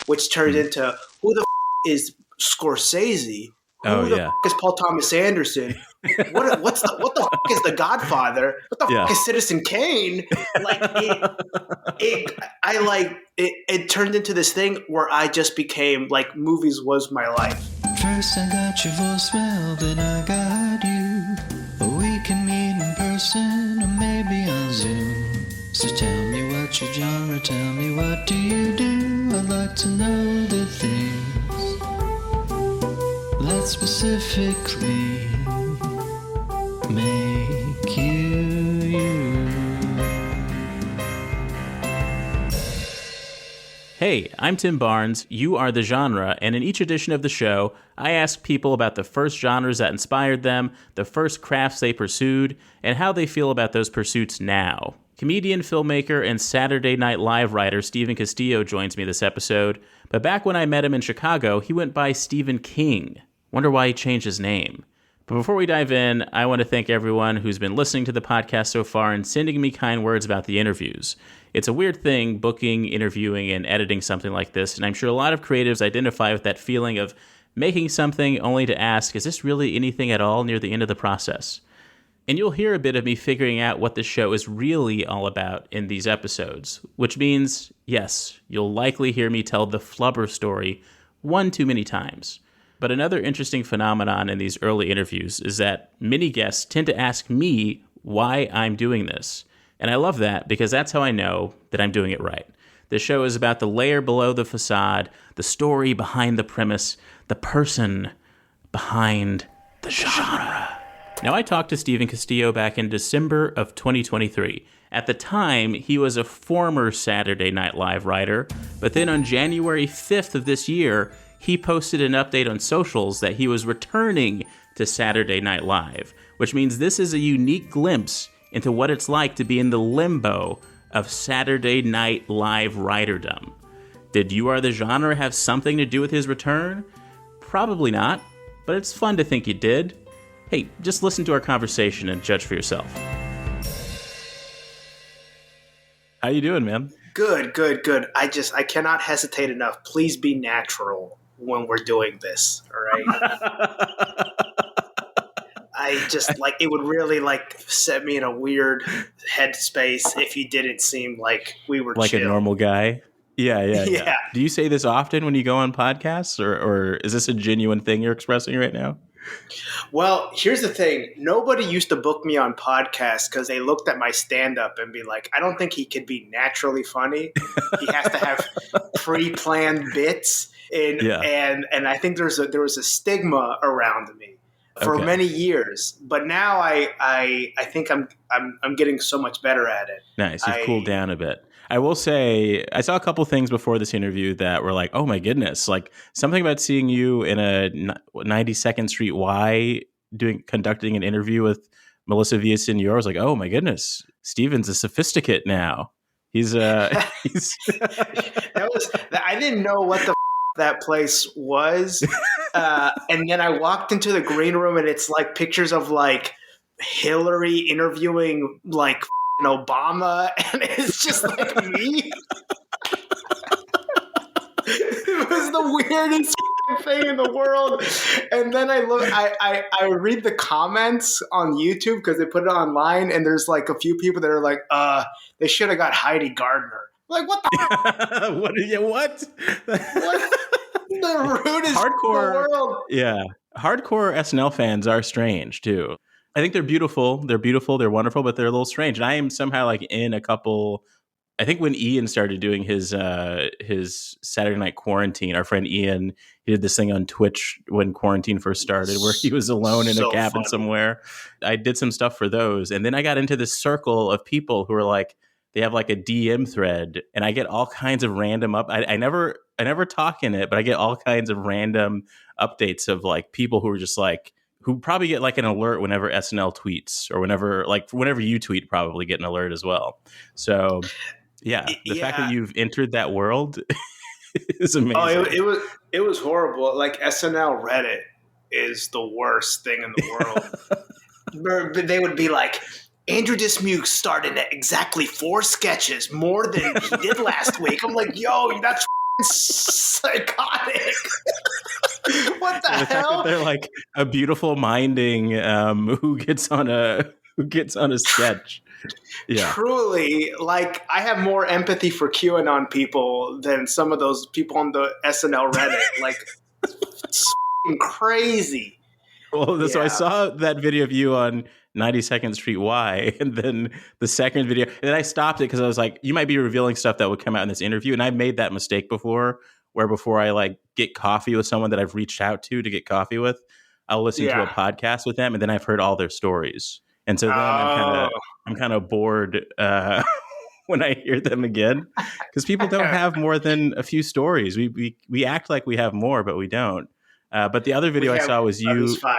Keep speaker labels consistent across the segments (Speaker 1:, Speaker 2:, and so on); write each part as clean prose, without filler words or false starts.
Speaker 1: which turned into who the is Scorsese? Who the is Paul Thomas Anderson? What the is The Godfather? What the is Citizen Kane? Like it turned into this thing where I just became like movies was my life.
Speaker 2: First I got your voicemail, then I got you. We can meet in person or maybe on Zoom. So tell me what's your genre, tell me what do you do? I'd like to know the things that specifically make you.
Speaker 3: Hey, I'm Tim Barnes, you are The Genre, and in each edition of the show, I ask people about the first genres that inspired them, the first crafts they pursued, and how they feel about those pursuits now. Comedian, filmmaker, and Saturday Night Live writer Stephen Castillo joins me this episode, but back when I met him in Chicago, he went by Stephen King. Wonder why he changed his name. But before we dive in, I want to thank everyone who's been listening to the podcast so far and sending me kind words about the interviews. It's a weird thing, booking, interviewing, and editing something like this, and I'm sure a lot of creatives identify with that feeling of making something only to ask, is this really anything at all near the end of the process? And you'll hear a bit of me figuring out what the show is really all about in these episodes, which means, yes, you'll likely hear me tell the flubber story one too many times. But another interesting phenomenon in these early interviews is that many guests tend to ask me why I'm doing this. And I love that because that's how I know that I'm doing it right. This show is about the layer below the facade, the story behind the premise, the person behind the genre. Now, I talked to Stephen Castillo back in December of 2023. At the time, he was a former Saturday Night Live writer, but then on January 5th of this year, he posted an update on socials that he was returning to Saturday Night Live, which means this is a unique glimpse into what it's like to be in the limbo of Saturday Night Live writerdom. Did You Are the Genre have something to do with his return? Probably not, but it's fun to think it did. Hey, just listen to our conversation and judge for yourself. How you doing, man?
Speaker 1: Good. I cannot hesitate enough. Please be natural when we're doing this, all right? I just, like, it would really, like, set me in a weird headspace if you didn't seem like we were
Speaker 3: like chill. A normal guy? Yeah. Do you say this often when you go on podcasts, or is this a genuine thing you're expressing right now?
Speaker 1: Well, here's the thing. Nobody used to book me on podcasts because they looked at my stand-up and be like, I don't think he could be naturally funny. He has to have pre-planned bits. And I think there was a stigma around me for many years. But now I think I'm getting so much better at it.
Speaker 3: Nice. You've cooled down a bit. I will say, I saw a couple things before this interview that were like, oh my goodness, like something about seeing you in a 92nd Street Y conducting an interview with Melissa Villaseñor. I was like, oh my goodness, Steven's a sophisticate now. He's I
Speaker 1: didn't know what the that place was. And then I walked into the green room and it's like pictures of like Hillary interviewing like Obama, and it's just like me. It was the weirdest thing in the world. And then I read the comments on YouTube because they put it online, and there's like a few people that are like, they should have got Heidi Gardner. I'm like, what the
Speaker 3: what?
Speaker 1: What? The rudest
Speaker 3: hardcore
Speaker 1: in the world.
Speaker 3: Yeah. Hardcore SNL fans are strange too. I think they're beautiful. They're wonderful, but they're a little strange. And I am somehow like in a couple. I think when Ian started doing his Saturday Night Quarantine, our friend Ian, he did this thing on Twitch when quarantine first started, where he was alone in a cabin somewhere. I did some stuff for those, and then I got into this circle of people who are like, they have like a DM thread, and I get all kinds of random I never talk in it, but I get all kinds of random updates of like people who are just like, who probably get like an alert whenever SNL tweets, or whenever you tweet, probably get an alert as well. So yeah, the fact that you've entered that world is amazing.
Speaker 1: Oh, it was horrible. Like SNL Reddit is the worst thing in the world. They would be like, Andrew Dismuke started at exactly 4 sketches more than he did last week. I'm like, yo, that's psychotic. What the
Speaker 3: Yeah, the fact that
Speaker 1: hell?
Speaker 3: they're like a beautiful minding who gets on a sketch. Yeah.
Speaker 1: Truly, like I have more empathy for QAnon people than some of those people on the SNL Reddit. Like, it's crazy.
Speaker 3: Well, so I
Speaker 1: Yeah,
Speaker 3: saw that video of you on 92nd Street Y, and then the second video, and then I stopped it because I was like, you might be revealing stuff that would come out in this interview, and I made that mistake before, where before I like get coffee with someone that I've reached out to get coffee with, I'll listen to a
Speaker 1: yeah.
Speaker 3: podcast with them, and then I've heard all their stories, and so then
Speaker 1: Oh,
Speaker 3: I'm kind of bored when I hear them again, because people don't have more than a few stories. We act like we have more, but we don't. But the other
Speaker 1: we
Speaker 3: video I
Speaker 1: have
Speaker 3: saw was
Speaker 1: at least
Speaker 3: you.
Speaker 1: five.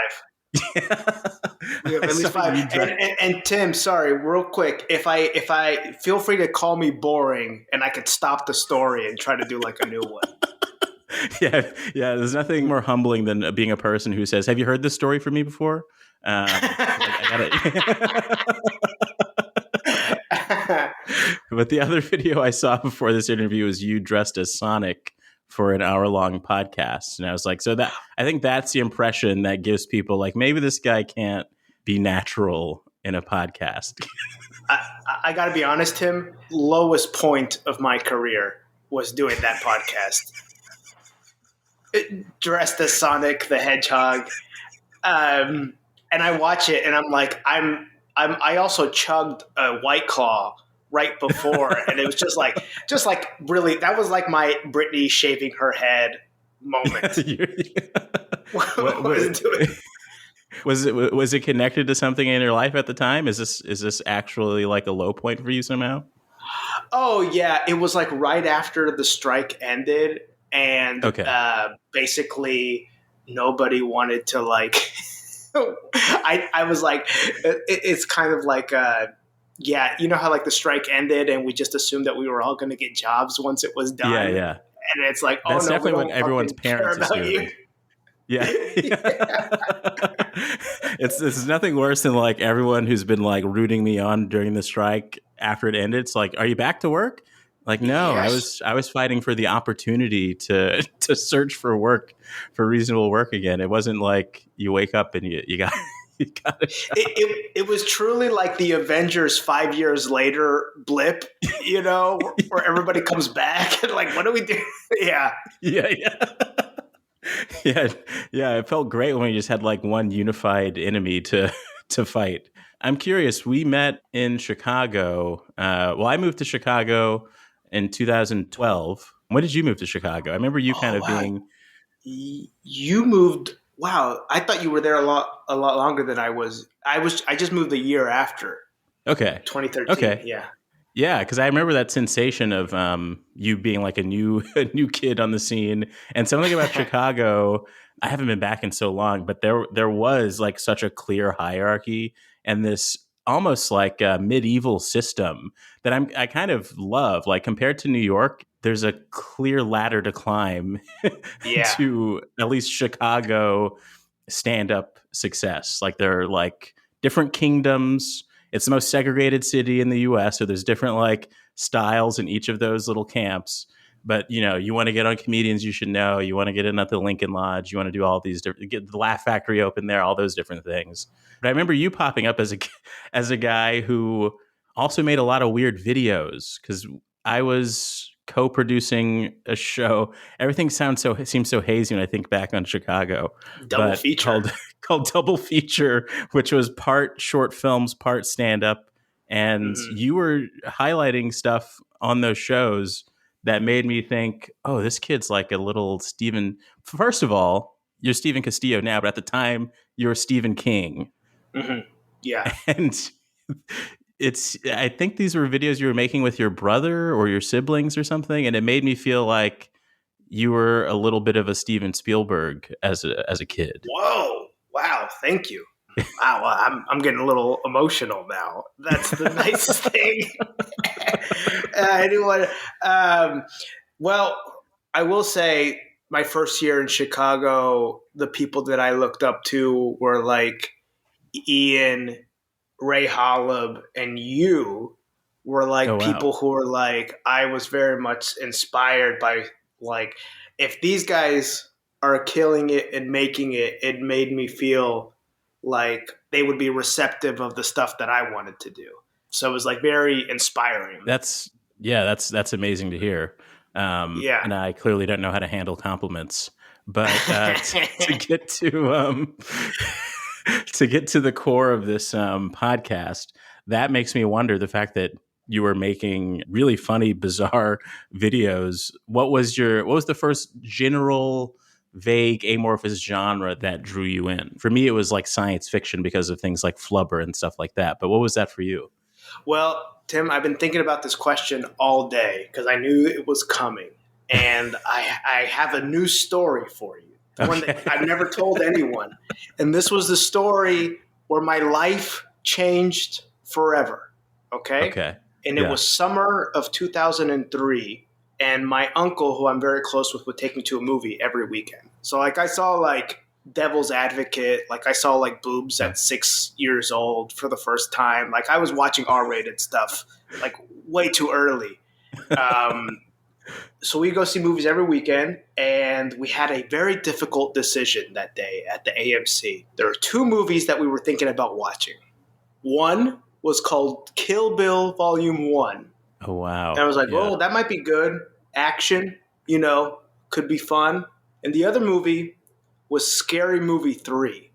Speaker 1: We have
Speaker 3: I
Speaker 1: at
Speaker 3: saw
Speaker 1: least five.
Speaker 3: you
Speaker 1: And Tim, sorry, real quick, if I feel free to call me boring, and I could stop the story and try to do like a new one.
Speaker 3: yeah. There's nothing more humbling than being a person who says, "Have you heard this story from me before?" I got it. But the other video I saw before this interview was you dressed as Sonic for an hour-long podcast, and I was like, so that I think that's the impression that gives people like maybe this guy can't be natural in a podcast.
Speaker 1: I got to be honest, Tim. Lowest point of my career was doing that podcast. Dressed as Sonic the Hedgehog, and I watch it, and I'm like, I also chugged a White Claw right before, and it was just like really, that was like my Britney shaving her head moment.
Speaker 3: what,
Speaker 1: What was it doing?
Speaker 3: was it connected to something in your life at the time? Is this actually like a low point for you somehow?
Speaker 1: Oh yeah, it was like right after the strike ended, and
Speaker 3: Okay.
Speaker 1: basically nobody wanted to like. I was like, it's kind of like yeah, you know how like the strike ended and we just assumed that we were all going to get jobs once it was done,
Speaker 3: Yeah.
Speaker 1: and it's like, oh
Speaker 3: That's
Speaker 1: no, we
Speaker 3: definitely what
Speaker 1: don't
Speaker 3: everyone's
Speaker 1: fucking care
Speaker 3: parents
Speaker 1: about you.
Speaker 3: assume. Yeah.
Speaker 1: Yeah.
Speaker 3: It's nothing worse than like everyone who's been like rooting me on during the strike after it ended. It's like, are you back to work? Like, no,
Speaker 1: Yes.
Speaker 3: I was fighting for the opportunity to search for work, for reasonable work again. It wasn't like you wake up and you got you got a job.
Speaker 1: It was truly like the Avengers 5 years later blip, you know, where everybody comes back and like, what do we do? Yeah.
Speaker 3: Yeah. Yeah, yeah. It felt great when we just had like one unified enemy to fight. I'm curious. We met in Chicago. Well, I moved to Chicago in 2012. When did you move to Chicago? I remember you kind
Speaker 1: Oh
Speaker 3: of
Speaker 1: wow.
Speaker 3: being
Speaker 1: You moved. Wow, I thought you were there a lot longer than I was. I just moved the year after
Speaker 3: okay.
Speaker 1: 2013.
Speaker 3: Okay.
Speaker 1: Yeah.
Speaker 3: Yeah, because I remember that sensation of you being like a new a new kid on the scene, and something about Chicago. I haven't been back in so long, but there was like such a clear hierarchy and this almost like a medieval system that I kind of love. Like compared to New York, there's a clear ladder to climb
Speaker 1: Yeah.
Speaker 3: to at least Chicago stand up success. Like there are like different kingdoms. It's the most segregated city in the US, so there's different like styles in each of those little camps. But you know, you want to get on Comedians You Should Know, you want to get in at the Lincoln Lodge, you want to do all these different, get the Laugh Factory open there, all those different things. But I remember you popping up as a guy who also made a lot of weird videos because I was co-producing a show. Everything seems so hazy when I think back on Chicago,
Speaker 1: Double
Speaker 3: but
Speaker 1: feature.
Speaker 3: called Double Feature, which was part short films, part stand up, and
Speaker 1: Hmm.
Speaker 3: you were highlighting stuff on those shows that made me think, oh, this kid's like a little Stephen. First of all, you're Stephen Castillo now, but at the time you were Stephen King,
Speaker 1: Hmm. Yeah.
Speaker 3: and it's I think these were videos you were making with your brother or your siblings or something, and it made me feel like you were a little bit of a Steven Spielberg as a kid.
Speaker 1: Whoa. Wow. Thank you. Wow. Well, I'm getting a little emotional now. That's the nicest thing. Anyone? Um, well, I will say my first year in Chicago, the people that I looked up to were like Ian, Ray Holub, and you were
Speaker 3: Oh
Speaker 1: like
Speaker 3: wow.
Speaker 1: people who were like, I was very much inspired by Like, if these guys are killing it and making it, it made me feel like they would be receptive of the stuff that I wanted to do. So it was like very inspiring.
Speaker 3: That's amazing to hear.
Speaker 1: Yeah.
Speaker 3: And I clearly don't know how to handle compliments, but to get to to get to the core of this podcast, that makes me wonder the fact that you were making really funny, bizarre videos. What was the first general, vague, amorphous genre that drew you in? For me, it was like science fiction because of things like Flubber and stuff like that. But what was that for you?
Speaker 1: Well, Tim, I've been thinking about this question all day because I knew it was coming. And I have a new story for you, one that I've never told anyone. And this was the story where my life changed forever. Okay?
Speaker 3: Okay.
Speaker 1: And it was summer of 2003. And my uncle, who I'm very close with, would take me to a movie every weekend. So, like, I saw, like, Devil's Advocate. Like, I saw, like, boobs at 6 years old for the first time. Like, I was watching R-rated stuff, like, way too early. So we go see movies every weekend, and we had a very difficult decision that day at the AMC. There are two movies that we were thinking about watching. One was called Kill Bill Volume 1.
Speaker 3: Oh, wow.
Speaker 1: And I was like, oh, that might be good. Action, could be fun. And the other movie was Scary Movie 3.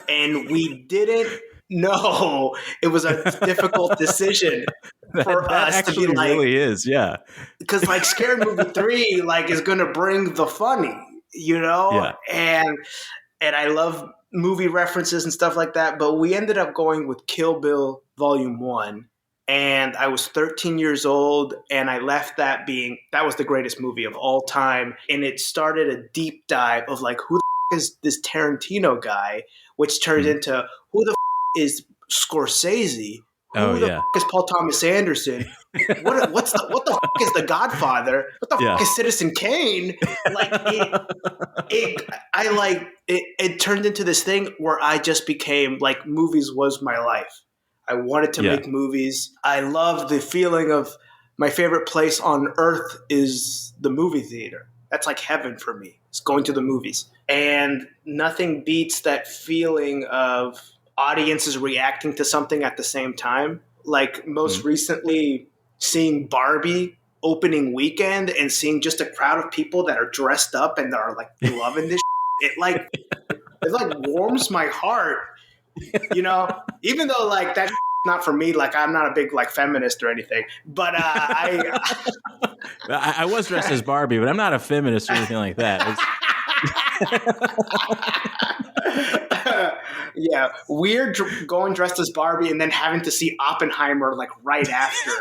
Speaker 1: And we didn't know. It was a difficult decision for us to be like,
Speaker 3: really is, yeah.
Speaker 1: Because like Scary Movie 3 like is going to bring the funny,
Speaker 3: Yeah.
Speaker 1: And I love movie references and stuff like that. But we ended up going with Kill Bill Volume 1. And I was 13 years old, and I left that was the greatest movie of all time. And it started a deep dive of like, who the is this Tarantino guy, which turned into who the is Scorsese? Who the is Paul Thomas Anderson? What the is The Godfather? What the is Citizen Kane? Like it turned into this thing where I just became like, movies was my life. I wanted to make movies. I love the feeling of my favorite place on earth is the movie theater. That's like heaven for me. It's going to the movies. And nothing beats that feeling of audiences reacting to something at the same time. Like most recently seeing Barbie opening weekend and seeing just a crowd of people that are dressed up and are like loving this. It like warms my heart. Even though like that's not for me, like I'm not a big like feminist or anything, but
Speaker 3: I was dressed as Barbie, but I'm not a feminist or anything like that.
Speaker 1: Yeah, weird going dressed as Barbie and then having to see Oppenheimer like right after.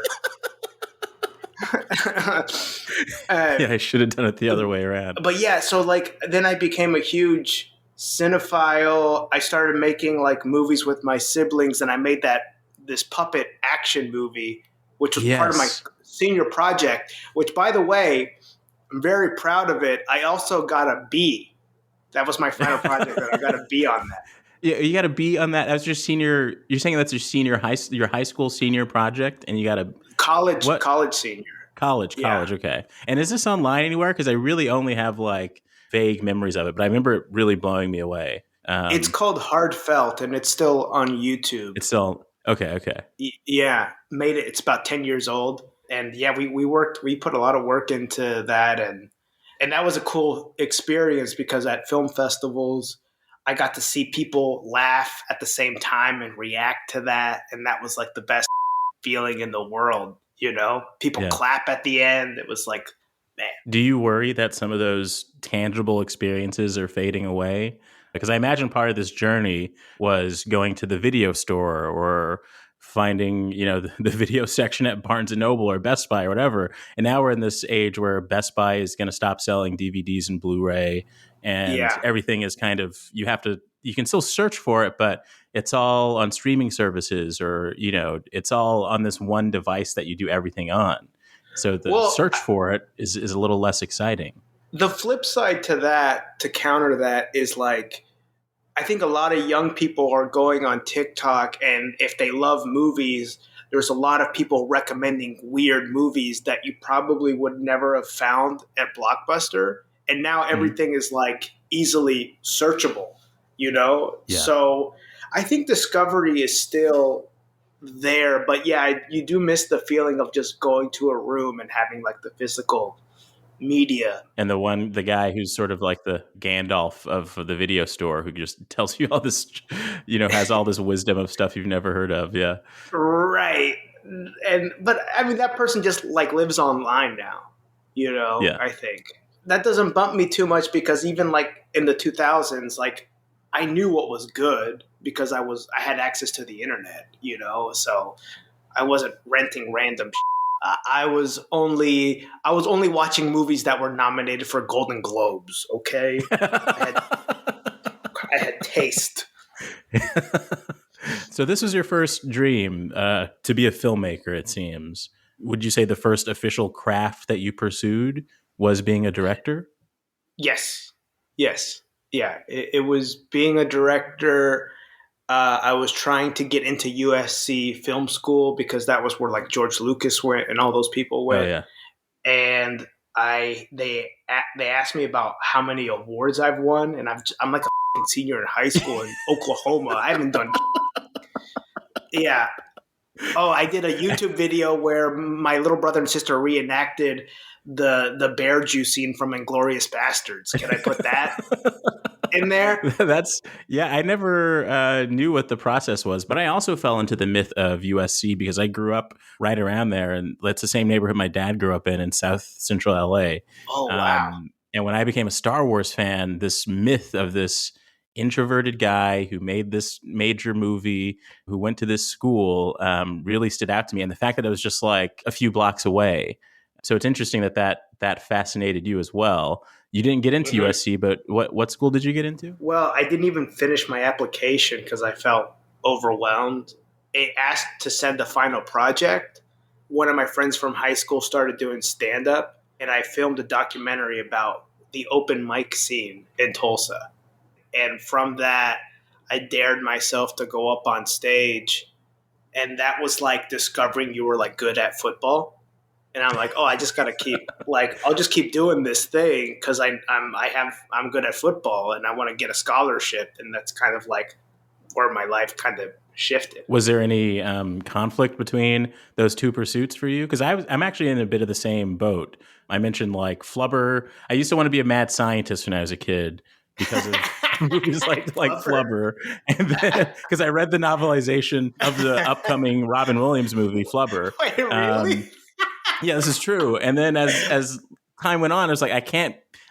Speaker 3: I should have done it the other way around.
Speaker 1: But yeah, so like then I became a huge cinephile. I started making like movies with my siblings, and I made this puppet action movie, which was part of my senior project, which by the way, I'm very proud of it. I also got a B. That was my final project. And I got a B on that.
Speaker 3: Yeah, you got a B on that. That was your senior. You're saying that's your high school senior project, and you got a
Speaker 1: college senior.
Speaker 3: College. Okay. And is this online anywhere? Because I really only have like vague memories of it, but I remember it really blowing me away.
Speaker 1: It's called Heartfelt, and it's still on YouTube.
Speaker 3: It's still okay.
Speaker 1: Yeah, made it. It's about 10 years old, and yeah, we put a lot of work into that, and that was a cool experience because at film festivals, I got to see people laugh at the same time and react to that, and that was like the best feeling in the world. People clap at the end. It was like, man.
Speaker 3: Do you worry that some of those tangible experiences are fading away? Because I imagine part of this journey was going to the video store or finding, the video section at Barnes & Noble or Best Buy or whatever. And now we're in this age where Best Buy is going to stop selling DVDs and Blu-ray, and everything is kind of, you can still search for it, but it's all on streaming services or, it's all on this one device that you do everything on. So the search for it is a little less exciting.
Speaker 1: The flip side to that, to counter that, is like, I think a lot of young people are going on TikTok, and if they love movies, there's a lot of people recommending weird movies that you probably would never have found at Blockbuster. And now everything is like easily searchable, you know?
Speaker 3: Yeah.
Speaker 1: So I think Discovery is still there, but yeah, you do miss the feeling of just going to a room and having like the physical media.
Speaker 3: And the guy who's sort of like the Gandalf of the video store who just tells you all this, has all this wisdom of stuff you've never heard of. Yeah.
Speaker 1: Right. But I mean, that person just like lives online now,
Speaker 3: Yeah.
Speaker 1: I think. That doesn't bump me too much because even like in the 2000s, like I knew what was good because I had access to the internet, so I wasn't renting random. I was only watching movies that were nominated for Golden Globes. Okay, I had taste.
Speaker 3: So this was your first dream to be a filmmaker, it seems. Would you say the first official craft that you pursued was being a director?
Speaker 1: Yes. Yeah, it was being a director. I was trying to get into USC film school because that was where like George Lucas went and all those people went.
Speaker 3: Oh, yeah.
Speaker 1: And they asked me about how many awards I've won, and I'm like a senior in high school in Oklahoma. I haven't done. Yeah. Oh, I did a YouTube video where my little brother and sister reenacted the bear juice scene from Inglourious Bastards. Can I put that in there?
Speaker 3: I never knew what the process was, but I also fell into the myth of USC because I grew up right around there, and that's the same neighborhood my dad grew up in South Central LA.
Speaker 1: Oh, wow.
Speaker 3: And when I became a Star Wars fan, this myth of this introverted guy who made this major movie, who went to this school, really stood out to me. And the fact that it was just like a few blocks away. So it's interesting that fascinated you as well. You didn't get into USC, but what school did you get into?
Speaker 1: Well, I didn't even finish my application because I felt overwhelmed. It asked to send a final project. One of my friends from high school started doing stand-up, and I filmed a documentary about the open mic scene in Tulsa. And from that, I dared myself to go up on stage. And that was like discovering you were like good at football. And I'm like, oh, I just got to keep I'll just keep doing this thing because I'm good at football and I want to get a scholarship. And that's kind of like where my life kind of shifted.
Speaker 3: Was there any conflict between those two pursuits for you? Because I'm actually in a bit of the same boat. I mentioned like Flubber. I used to want to be a mad scientist when I was a kid because of movies like Flubber. And then because I read the novelization of the upcoming Robin Williams movie, Flubber.
Speaker 1: Wait, really?
Speaker 3: Yeah, this is true. And then as time went on, I was like,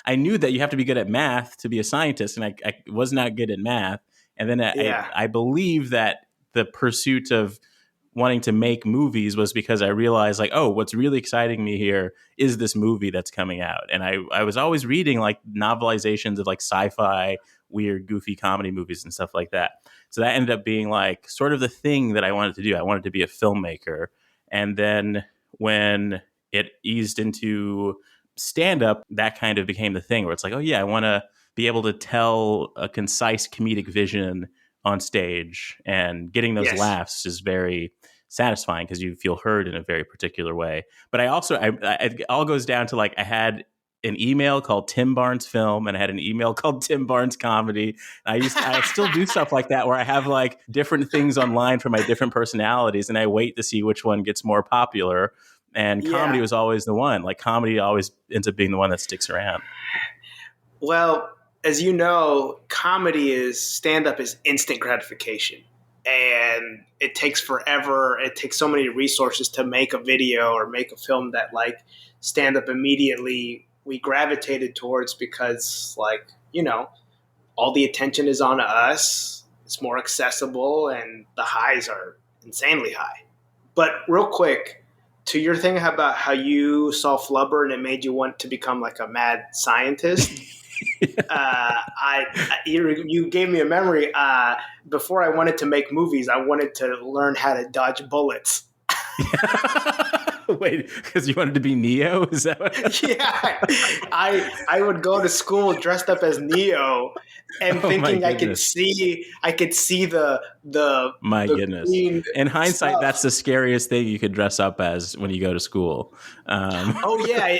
Speaker 3: I knew that you have to be good at math to be a scientist, and I was not good at math. And then I believe that the pursuit of wanting to make movies was because I realized like, oh, what's really exciting me here is this movie that's coming out. And I was always reading like novelizations of like sci-fi, weird, goofy comedy movies and stuff like that. So that ended up being like sort of the thing that I wanted to do. I wanted to be a filmmaker. And then when it eased into stand-up, that kind of became the thing where it's like, oh yeah, I want to be able to tell a concise comedic vision on stage, and getting those laughs is very satisfying because you feel heard in a very particular way. But I also, it all goes down to like, I had an email called Tim Barnes Film, and I had an email called Tim Barnes Comedy. I still do stuff like that where I have like different things online for my different personalities, and I wait to see which one gets more popular. And comedy was always the one. Like comedy always ends up being the one that sticks around.
Speaker 1: Well, as you know, stand-up is instant gratification. And it takes forever. It takes so many resources to make a video or make a film that like stand-up immediately we gravitated towards because like, all the attention is on us. It's more accessible and the highs are insanely high. But real quick, to your thing about how you saw Flubber and it made you want to become like a mad scientist. You gave me a memory. Before I wanted to make movies, I wanted to learn how to dodge bullets.
Speaker 3: Wait, because you wanted to be Neo? Is that what?
Speaker 1: Yeah, I would go to school dressed up as Neo, and
Speaker 3: Oh my
Speaker 1: thinking
Speaker 3: goodness.
Speaker 1: I could see
Speaker 3: My
Speaker 1: the
Speaker 3: goodness.
Speaker 1: green
Speaker 3: In hindsight,
Speaker 1: stuff.
Speaker 3: that's the scariest thing you could dress up as when you go to school.
Speaker 1: Oh yeah,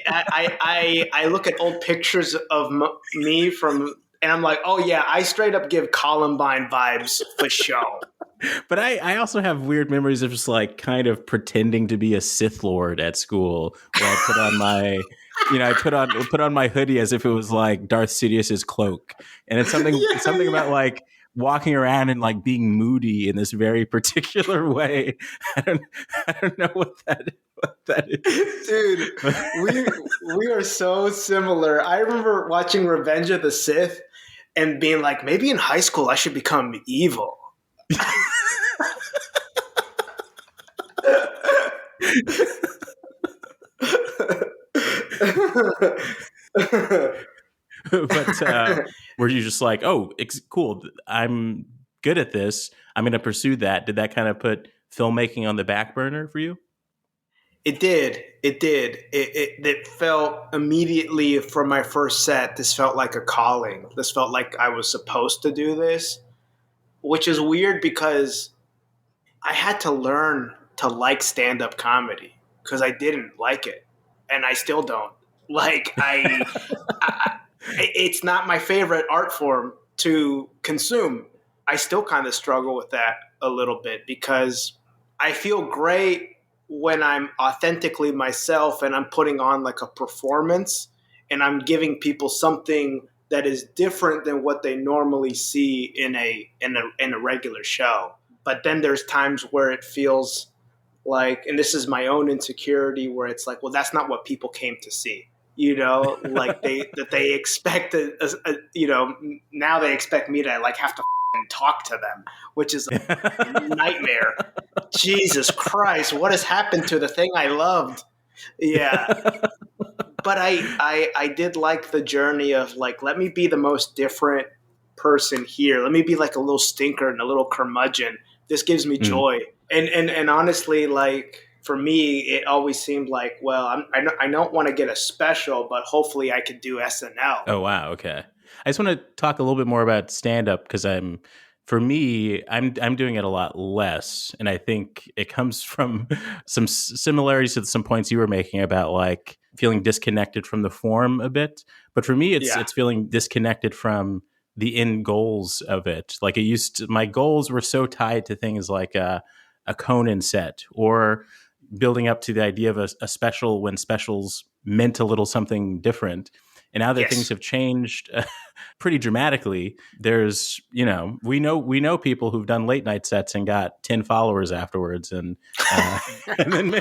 Speaker 1: I look at old pictures of me from, and I'm like, oh yeah, I straight up give Columbine vibes for show.
Speaker 3: But I also have weird memories of just like kind of pretending to be a Sith Lord at school, where I put on my, I put on my hoodie as if it was like Darth Sidious's cloak, and it's
Speaker 1: Yeah,
Speaker 3: something about
Speaker 1: yeah.
Speaker 3: like walking around and like being moody in this very particular way. I don't I don't know what that is.
Speaker 1: Dude, we are so similar. I remember watching Revenge of the Sith and being like, maybe in high school I should become evil.
Speaker 3: But were you just like, oh, cool, I'm good at this, I'm going to pursue that? Did that kind of put filmmaking on the back burner for you?
Speaker 1: It did. It did. It felt immediately from my first set, this felt like a calling. This felt like I was supposed to do this, which is weird because I had to learn to like stand up comedy because I didn't like it. And I still don't. Like, it's not my favorite art form to consume. I still kind of struggle with that a little bit because I feel great when I'm authentically myself and I'm putting on like a performance and I'm giving people something that is different than what they normally see in a regular show. But then there's times where it feels like, and this is my own insecurity, where it's like, well, that's not what people came to see. Like they expect now they expect me to like have to talk to them, which is a nightmare. Jesus Christ, what has happened to the thing I loved? Yeah, but I did like the journey of like, let me be the most different person here. Let me be like a little stinker and a little curmudgeon. This gives me
Speaker 3: Mm.
Speaker 1: joy. And honestly, like for me, it always seemed like, well, I don't want to get a special, but hopefully I could do SNL.
Speaker 3: Oh wow, okay. I just want to talk a little bit more about stand up because for me, I'm doing it a lot less, and I think it comes from some similarities to some points you were making about like feeling disconnected from the form a bit. But for me,
Speaker 1: Yeah.
Speaker 3: it's feeling disconnected from the end goals of it. Like my goals were so tied to things like a Conan set or building up to the idea of a special when specials meant a little something different. And now that things
Speaker 1: Yes.
Speaker 3: have changed pretty dramatically, there's, we know people who've done late night sets and got 10 followers afterwards. And, and then,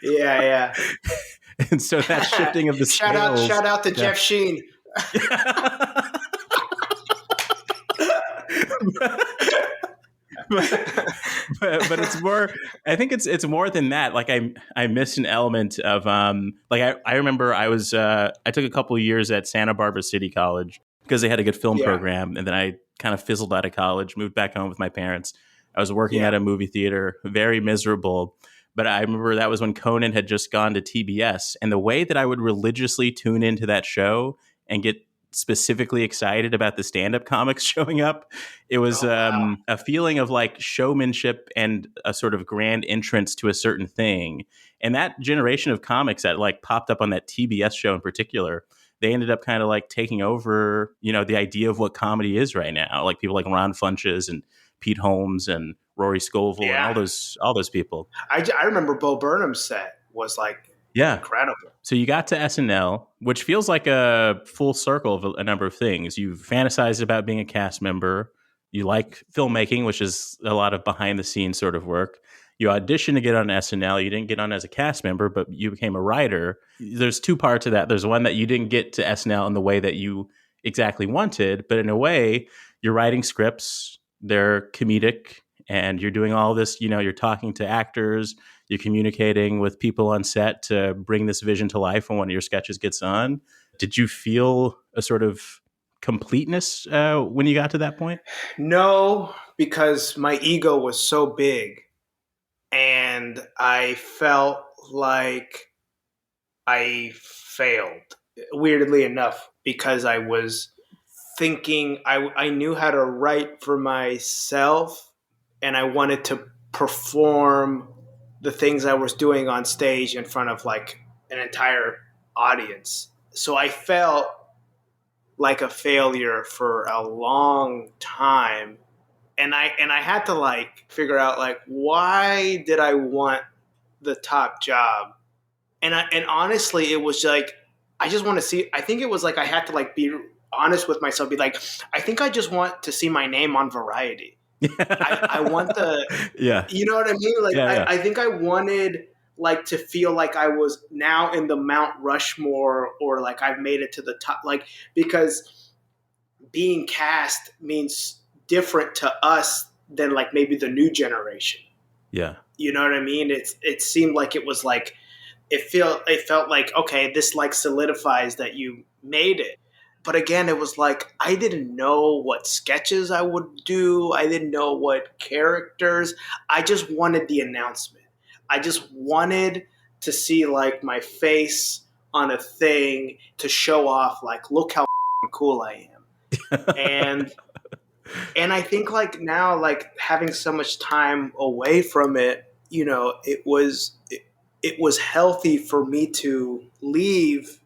Speaker 1: Yeah, yeah.
Speaker 3: and so that shifting of the scales.
Speaker 1: Shout out to Jeff Sheen.
Speaker 3: but it's more, I think it's more than that. Like I missed an element of like I remember I took a couple of years at Santa Barbara City College because they had a good film
Speaker 1: Yeah,
Speaker 3: program, and then I kind of fizzled out of college, moved back home with my parents. I was working
Speaker 1: yeah.
Speaker 3: at a movie theater, very miserable. But I remember that was when Conan had just gone to TBS, and the way that I would religiously tune into that show and get specifically excited about the stand-up comics showing up, it was
Speaker 1: Oh wow.
Speaker 3: a feeling of like showmanship and a sort of grand entrance to a certain thing. And that generation of comics that like popped up on that TBS show in particular, they ended up kind of like taking over, the idea of what comedy is right now. Like people like Ron Funches and Pete Holmes and Rory Scovel and
Speaker 1: Yeah.
Speaker 3: all those people.
Speaker 1: I remember Bo Burnham's set was like
Speaker 3: Yeah.
Speaker 1: incredible.
Speaker 3: So you got to SNL, which feels like a full circle of a number of things. You've fantasized about being a cast member. You like filmmaking, which is a lot of behind the scenes sort of work. You auditioned to get on SNL. You didn't get on as a cast member, but you became a writer. There's two parts of that. There's one that you didn't get to SNL in the way that you exactly wanted, but in a way, you're writing scripts. They're comedic, and you're doing all this. You're talking to actors, you're communicating with people on set to bring this vision to life when one of your sketches gets on. Did you feel a sort of completeness when you got to that point?
Speaker 1: No, because my ego was so big, and I felt like I failed, weirdly enough, because I was thinking I knew how to write for myself, and I wanted to perform the things I was doing on stage in front of like an entire audience. So I felt like a failure for a long time. And I had to like figure out like why did I want the top job? And honestly, it was like I just want to see. I think it was like I had to like be honest with myself. Be like, I think I just want to see my name on Variety. I want the,
Speaker 3: Yeah.
Speaker 1: you know what I mean? Like
Speaker 3: Yeah.
Speaker 1: I think I wanted like to feel like I was now in the Mount Rushmore, or like I've made it to the top. Like because being cast means different to us than like maybe the new generation.
Speaker 3: Yeah.
Speaker 1: You know what I mean? It seemed like it was like it felt like okay, this like solidifies that you made it. But again, it was like I didn't know what sketches I would do. I didn't know what characters. I just wanted the announcement. I just wanted to see like my face on a thing to show off like look how cool I am. And and I think like now like having so much time away from it, it was healthy for me to leave.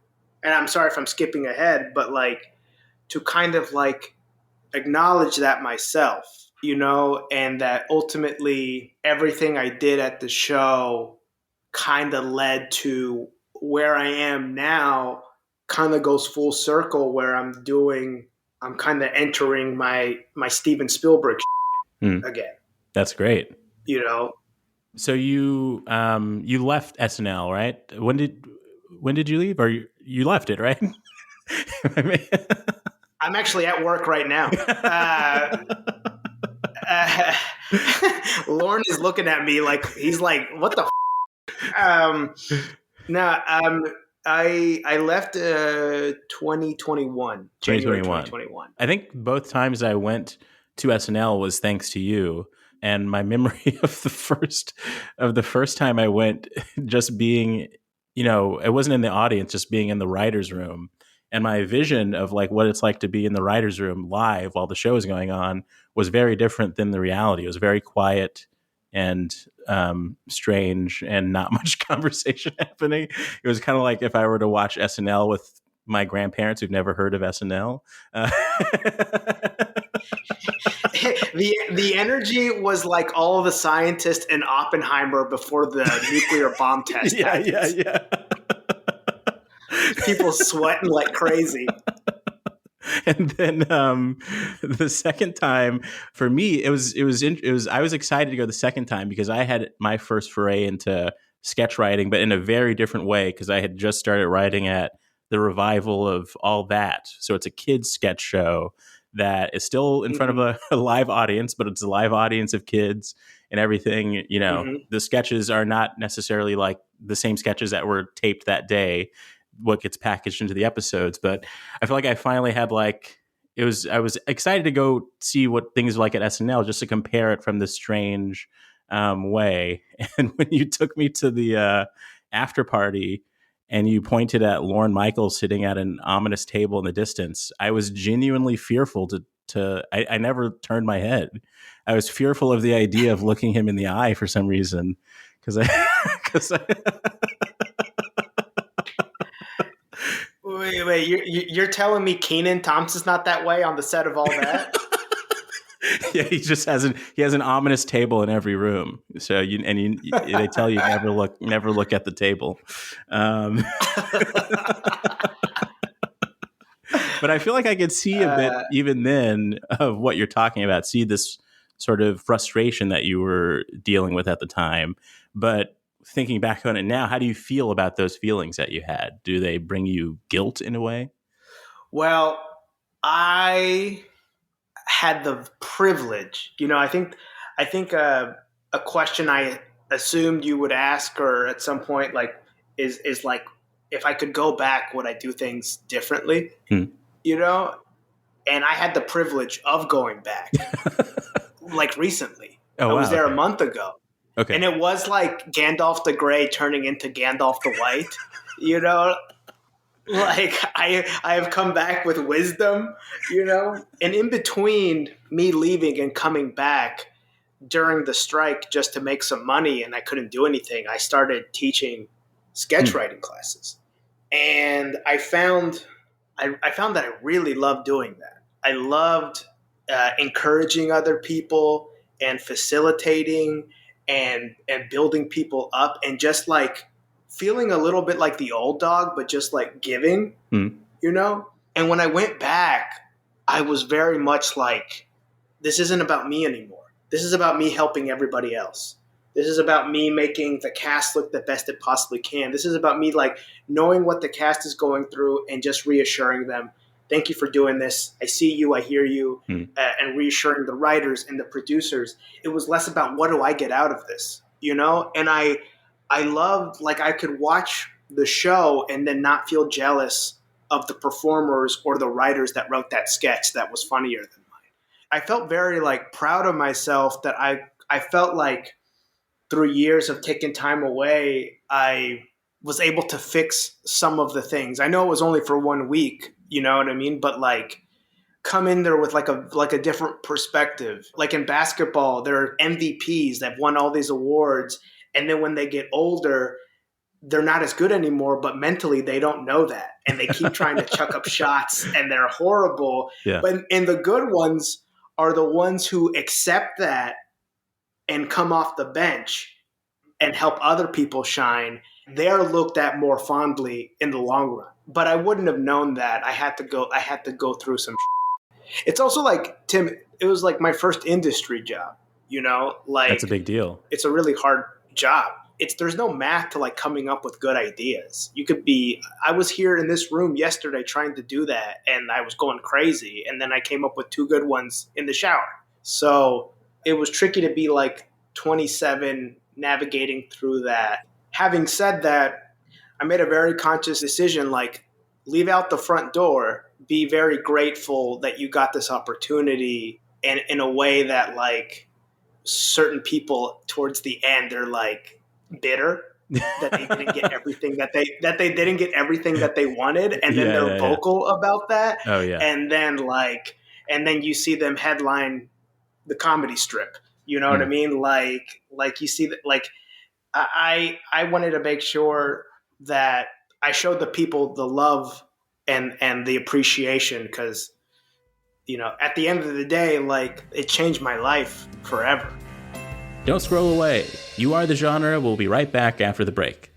Speaker 1: And I'm sorry if I'm skipping ahead, but like to kind of like acknowledge that myself, and that ultimately everything I did at the show kind of led to where I am now, kind of goes full circle where I'm kind of entering my Steven Spielberg again,
Speaker 3: That's great.
Speaker 1: you know.
Speaker 3: So you left SNL, right? When did you leave? Or you left it, right? I mean-
Speaker 1: I'm actually at work right now. Lauren is looking at me like he's like, "What the?" No, I left 2021, January 2021.
Speaker 3: I think both times I went to SNL was thanks to you. And my memory of the first time I went, just being, it wasn't in the audience, just being in the writer's room. And my vision of like what it's like to be in the writer's room live while the show is going on was very different than the reality. It was very quiet and strange and not much conversation happening. It was kind of like if I were to watch SNL with my grandparents who've never heard of SNL.
Speaker 1: The energy was like all of the scientists in Oppenheimer before the nuclear bomb test.
Speaker 3: Yeah.
Speaker 1: People sweating like crazy.
Speaker 3: And then the second time for me, it was I was excited to go the second time because I had my first foray into sketch writing, but in a very different way because I had just started writing at the revival of All That. So it's a kids sketch show that is still in front of a live audience, but it's a live audience of kids and everything. The sketches are not necessarily like the same sketches that were taped that day, what gets packaged into the episodes. But I feel like I finally had I was excited to go see what things are like at SNL just to compare it from this strange way. And when you took me to the after party and you pointed at Lorne Michaels sitting at an ominous table in the distance, I was genuinely fearful I never turned my head. I was fearful of the idea of looking him in the eye for some reason. Because
Speaker 1: Wait, you're telling me Kenan Thompson's not that way on the set of All That?
Speaker 3: Yeah, he just has an ominous table in every room. So they tell you never look at the table. But I feel like I could see a bit even then of what you're talking about. See this sort of frustration that you were dealing with at the time. But thinking back on it now, how do you feel about those feelings that you had? Do they bring you guilt in a way?
Speaker 1: Well, I had the privilege. I think a question I assumed you would ask, or at some point, like, is like, if I could go back, would I do things differently? And I had the privilege of going back. like recently.
Speaker 3: Oh,
Speaker 1: I
Speaker 3: wow,
Speaker 1: was there
Speaker 3: okay.
Speaker 1: a month ago.
Speaker 3: Okay.
Speaker 1: And it was like Gandalf the Grey turning into Gandalf the White, you know? Like I have come back with wisdom, you know? And in between me leaving and coming back during the strike just to make some money and I couldn't do anything, I started teaching sketch writing classes. And I found that I really loved doing that. I loved encouraging other people and facilitating and building people up and just like feeling a little bit like the old dog, but just like giving, you know? And when I went back, I was very much like, this isn't about me anymore. This is about me helping everybody else. This is about me making the cast look the best it possibly can. This is about me like knowing what the cast is going through and just reassuring them, thank you for doing this. I see you, I hear you, and reassuring the writers and the producers. It was less about what do I get out of this, you know? And I loved, like I could watch the show and then not feel jealous of the performers or the writers that wrote that sketch that was funnier than mine. I felt very like proud of myself that I felt like through years of taking time away, I was able to fix some of the things. I know it was only for 1 week, you know what I mean? But like come in there with like a different perspective. Like in basketball, there are MVPs that won all these awards. And then when they get older, they're not as good anymore, but mentally they don't know that. And they keep trying to chuck up shots and they're horrible.
Speaker 3: Yeah.
Speaker 1: And the good ones are the ones who accept that and come off the bench and help other people shine. They're looked at more fondly in the long run. But I wouldn't have known that. I had to go through some shit. It's also like, Tim, it was like my first industry job, you know? Like
Speaker 3: That's a big deal.
Speaker 1: It's a really hard job. There's no math to like coming up with good ideas. I was here in this room yesterday trying to do that and I was going crazy. And then I came up with 2 good ones in the shower. So it was tricky to be like 27 navigating through that. Having said that, I made a very conscious decision, like leave out the front door, be very grateful that you got this opportunity, and in a way that like certain people towards the end are like bitter that they didn't get everything that they didn't get everything that they wanted, and then they're vocal about that.
Speaker 3: Oh yeah.
Speaker 1: And then you see them headline the comedy strip. You know what I mean? Like you see that, like I wanted to make sure that I showed the people the love and the appreciation, because, you know, at the end of the day, like it changed my life forever.
Speaker 3: Don't scroll away. You Are the Genre will be right back after the break.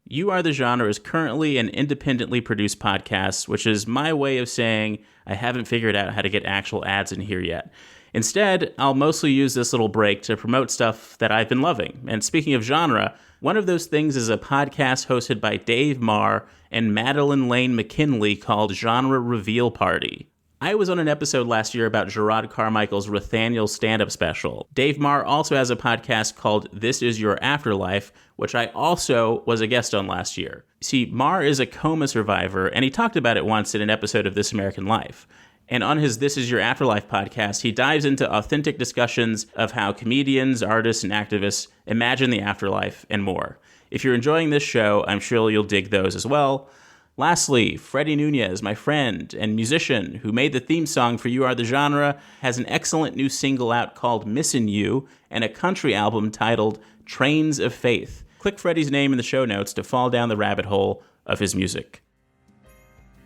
Speaker 3: You Are the Genre is currently an independently produced podcast, which is my way of saying I haven't figured out how to get actual ads in here yet. Instead, I'll mostly use this little break to promote stuff that I've been loving. And speaking of genre, one of those things is a podcast hosted by Dave Marr and Madeline Lane McKinley called Genre Reveal Party. I was on an episode last year about Gerard Carmichael's Rathaniel stand-up special. Dave Marr also has a podcast called This Is Your Afterlife, which I also was a guest on last year. See, Marr is a coma survivor, and he talked about it once in an episode of This American Life. And on his This Is Your Afterlife podcast, he dives into authentic discussions of how comedians, artists, and activists imagine the afterlife and more. If you're enjoying this show, I'm sure you'll dig those as well. Lastly, Freddie Nunez, my friend and musician who made the theme song for You Are the Genre, has an excellent new single out called Missin' You and a country album titled Trains of Faith. Click Freddie's name in the show notes to fall down the rabbit hole of his music.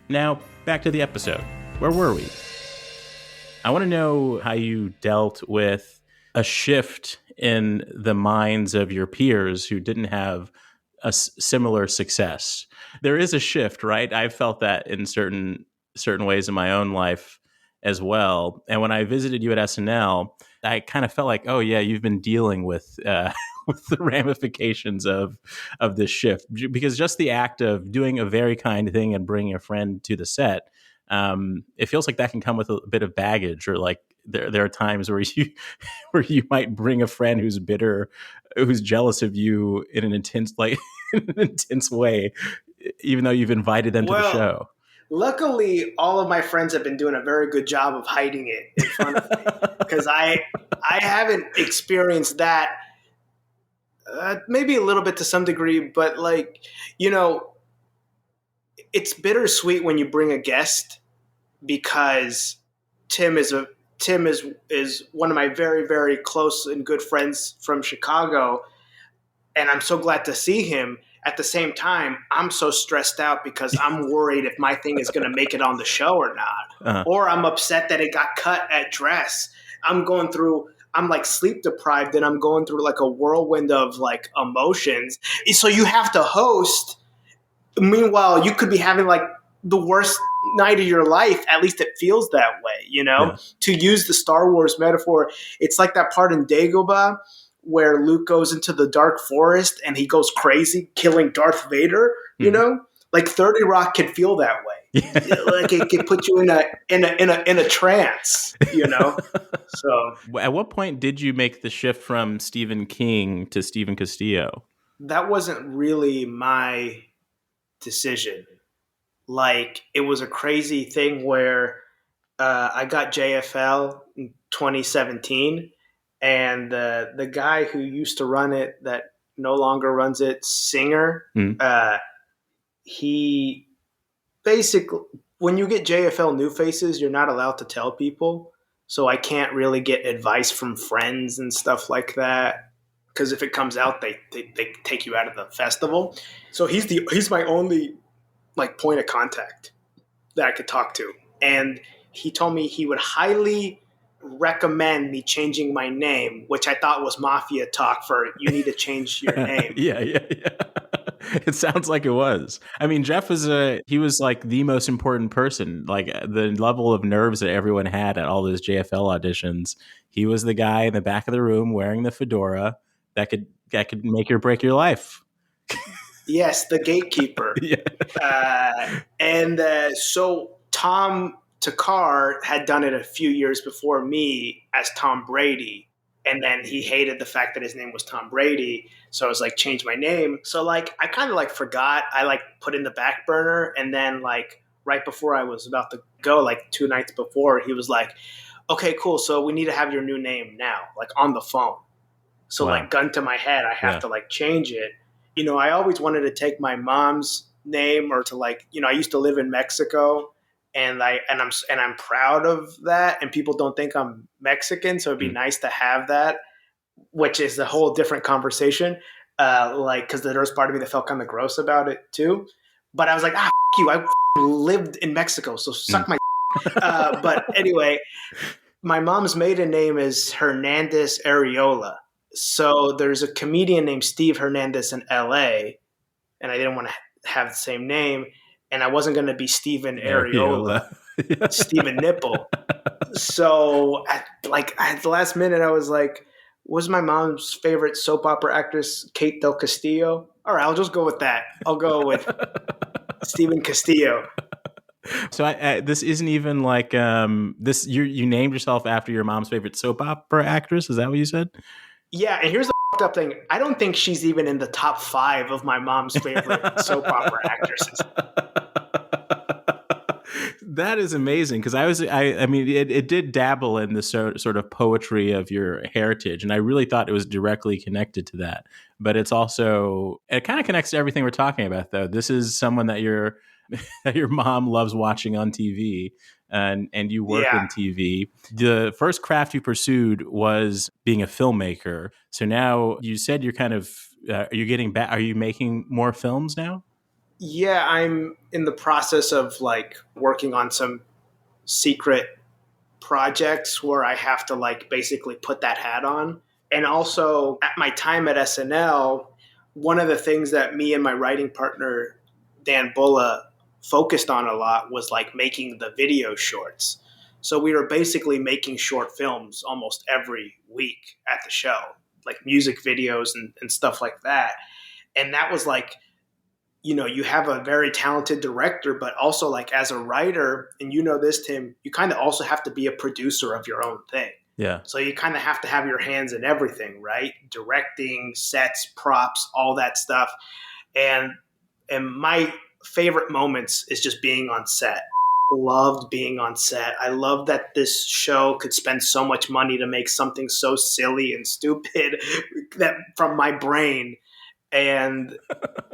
Speaker 3: Now, back to the episode. Where were we? I want to know how you dealt with a shift in the minds of your peers who didn't have a similar success. There is a shift, right? I've felt that in certain ways in my own life as well. And when I visited you at SNL, I kind of felt like, oh yeah, you've been dealing with with the ramifications of this shift, because just the act of doing a very kind thing and bringing a friend to the set, it feels like that can come with a bit of baggage, or like there are times where you might bring a friend who's bitter, who's jealous of you in an intense way, even though you've invited them to the show.
Speaker 1: Luckily, all of my friends have been doing a very good job of hiding it in front of me because I haven't experienced that. Maybe a little bit to some degree, but like, you know, it's bittersweet when you bring a guest because Tim is a Tim is one of my very, very close and good friends from Chicago, and I'm so glad to see him. At the same time, I'm so stressed out because I'm worried if my thing is going to make it on the show or not,
Speaker 3: Uh-huh.
Speaker 1: or I'm upset that it got cut at dress. I'm like sleep deprived, and I'm going through like a whirlwind of like emotions. So you have to host. Meanwhile, you could be having like the worst night of your life. At least it feels that way, you know?
Speaker 3: Yeah.
Speaker 1: To use the Star Wars metaphor, it's like that part in Dagobah where Luke goes into the dark forest and he goes crazy killing Darth Vader, you know? Like 30 Rock can feel that way. Like it can put you in a trance, you know? So
Speaker 3: At what point did you make the shift from Stephen King to Stephen Castillo?
Speaker 1: that wasn't really my decision. Like it was a crazy thing where I got JFL in 2017, and the guy who used to run it that no longer runs it, Singer,
Speaker 3: Mm.
Speaker 1: he basically, when you get JFL new faces, you're not allowed to tell people. So I can't really get advice from friends and stuff like that. Because if it comes out, they take you out of the festival. So he's my only like point of contact that I could talk to. And he told me he would highly recommend me changing my name, which I thought was mafia talk for you need to change your name.
Speaker 3: Yeah. It sounds like it was. I mean, Jeff he was like the most important person. Like the level of nerves that everyone had at all those JFL auditions. He was the guy in the back of the room wearing the fedora that could make or break your life.
Speaker 1: Yes, the gatekeeper.
Speaker 3: Yeah.
Speaker 1: So Tom Takar had done it a few years before me as Tom Brady. And then he hated the fact that his name was Tom Brady. So I was like, change my name. So like, I kind of like forgot. I like put in the back burner. And then like right before I was about to go, like 2 nights before, he was like, okay, cool. So we need to have your new name now, like on the phone. So
Speaker 3: Wow.
Speaker 1: like gun to my head, I have to like change it. You know, I always wanted to take my mom's name or to like, you know, I used to live in Mexico and I'm proud of that. And people don't think I'm Mexican. So it'd be nice to have that, which is a whole different conversation. Like, cause there was part of me that felt kind of gross about it too. But I was like, you, I lived in Mexico. So suck my, but anyway, my mom's maiden name is Hernandez Areola. So there's a comedian named Steve Hernandez in LA, and I didn't want to have the same name, and I wasn't going to be Steven Areola, Steven Nipple. So at the last minute, I was like, was my mom's favorite soap opera actress Kate Del Castillo? All right, I'll just go with that. I'll go with Steven Castillo.
Speaker 3: So this isn't even like this. You named yourself after your mom's favorite soap opera actress. Is that what you said?
Speaker 1: Yeah, and here's the up thing. I don't think she's even in the top 5 of my mom's favorite soap opera actresses.
Speaker 3: That is amazing because I mean, it did dabble in the sort of poetry of your heritage, and I really thought it was directly connected to that. But it kind of connects to everything we're talking about, though. This is someone that that your mom loves watching on TV, and you work in TV. The first craft you pursued was being a filmmaker. So now you said you're kind of are you getting back? Are you making more films now?
Speaker 1: Yeah, I'm in the process of like working on some secret projects where I have to like basically put that hat on. And also at my time at SNL, one of the things that me and my writing partner Dan Bulla focused on a lot was like making the video shorts. So we were basically making short films almost every week at the show, like music videos and stuff like that. And that was like, you know, you have a very talented director, but also like as a writer, and you know this, Tim, you kind of also have to be a producer of your own thing.
Speaker 3: Yeah.
Speaker 1: So you kind of have to have your hands in everything, right? Directing, sets, props, all that stuff. And my favorite moments is just being on set. Loved being on set. I love that this show could spend so much money to make something so silly and stupid that from my brain. And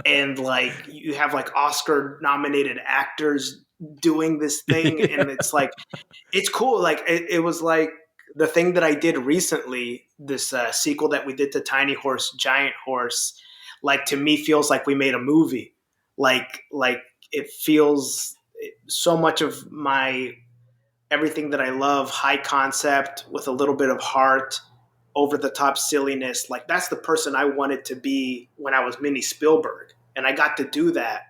Speaker 1: like you have like Oscar nominated actors doing this thing, and it's like it's cool. Like it was like the thing that I did recently, this sequel that we did to Tiny Horse Giant Horse, like to me feels like we made a movie. Like it feels so much of my everything that I love, high concept with a little bit of heart, over the top silliness. Like that's the person I wanted to be when I was mini Spielberg. And I got to do that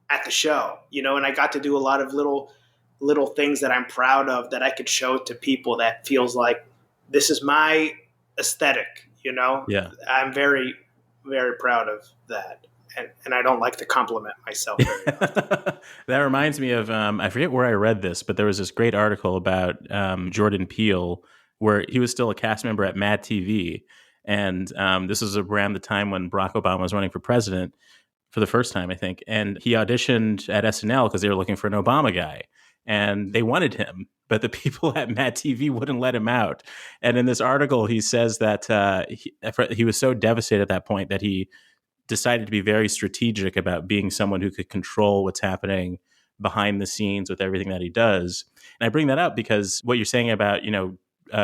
Speaker 1: at the show, you know, and I got to do a lot of little things that I'm proud of that I could show to people that feels like this is my aesthetic, you know?
Speaker 3: Yeah.
Speaker 1: I'm very, very proud of that. And I don't like to compliment myself very often.
Speaker 3: That reminds me of, I forget where I read this, but there was this great article about Jordan Peele, where he was still a cast member at Mad TV. And this was around the time when Barack Obama was running for president for the first time, I think. And he auditioned at SNL because they were looking for an Obama guy. And they wanted him, but the people at Mad TV wouldn't let him out. And in this article, he says that he was so devastated at that point that he decided to be very strategic about being someone who could control what's happening behind the scenes with everything that he does. And I bring that up because what you're saying about,